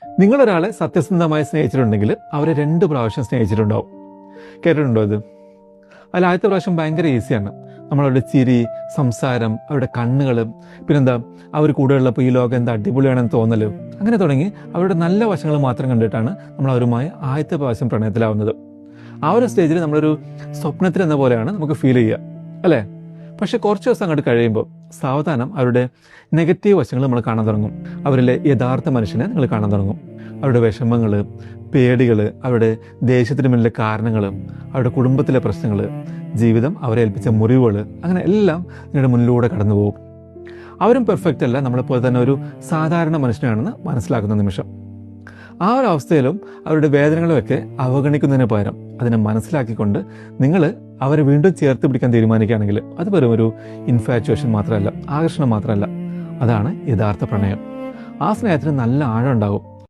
നിങ്ങളൊരാളെ സത്യസന്ധമായി സ്നേഹിച്ചിട്ടുണ്ടെങ്കിൽ അവരെ 2 പ്രാവശ്യം സ്നേഹിച്ചിട്ടുണ്ടാവും. കേട്ടിട്ടുണ്ടോ ഇത്? അതിൽ ആദ്യത്തെ പ്രാവശ്യം ഭയങ്കര ഈസിയാണ്. നമ്മളവരുടെ ചിരി, സംസാരം, അവരുടെ കണ്ണുകൾ, പിന്നെന്താ അവർ കൂടെ ഉള്ളപ്പോൾ ഈ ലോകം എന്താ അടിപൊളിയാണെന്ന് തോന്നൽ, അങ്ങനെ തുടങ്ങി അവരുടെ നല്ല വശങ്ങൾ മാത്രം കണ്ടിട്ടാണ് നമ്മൾ അവരുമായി ആദ്യത്തെ പ്രാവശ്യം പ്രണയത്തിലാവുന്നത്. ആ ഒരു സ്റ്റേജിൽ നമ്മളൊരു സ്വപ്നത്തിൽ എന്ന പോലെയാണ് നമുക്ക് ഫീൽ ചെയ്യുക, അല്ലേ? പക്ഷെ കുറച്ച് ദിവസം അങ്ങോട്ട് കഴിയുമ്പോൾ സാവധാനം അവരുടെ നെഗറ്റീവ് വശങ്ങൾ നമ്മൾ കാണാൻ തുടങ്ങും. അവരിലെ യഥാർത്ഥ മനുഷ്യനെ നിങ്ങൾ കാണാൻ തുടങ്ങും. അവരുടെ വിഷമങ്ങൾ, പേടികൾ, അവരുടെ ദേഷ്യത്തിന് മുന്നിലെ കാരണങ്ങൾ, അവരുടെ കുടുംബത്തിലെ പ്രശ്നങ്ങൾ, ജീവിതം അവരെ ഏൽപ്പിച്ച മുറിവുകൾ, അങ്ങനെ എല്ലാം നിങ്ങളുടെ മുന്നിലൂടെ കടന്നു പോകും. അവരും പെർഫെക്റ്റ് അല്ല, നമ്മളെപ്പോലെ തന്നെ ഒരു സാധാരണ മനുഷ്യനാണെന്ന് മനസ്സിലാക്കുന്ന നിമിഷം. ആ ഒരു അവസ്ഥയിലും അവരുടെ വേദനകളുമൊക്കെ അവഗണിക്കുന്നതിന് പകരം അതിനെ മനസ്സിലാക്കിക്കൊണ്ട് നിങ്ങൾ അവരെ വീണ്ടും ചേർത്ത് പിടിക്കാൻ തീരുമാനിക്കുകയാണെങ്കിൽ അത് വെറും ഒരു ഇൻഫാച്വേഷൻ മാത്രമല്ല, ആകർഷണം മാത്രമല്ല, അതാണ് യഥാർത്ഥ പ്രണയം. ആ സ്നേഹത്തിന് നല്ല ആഴം ഉണ്ടാകും.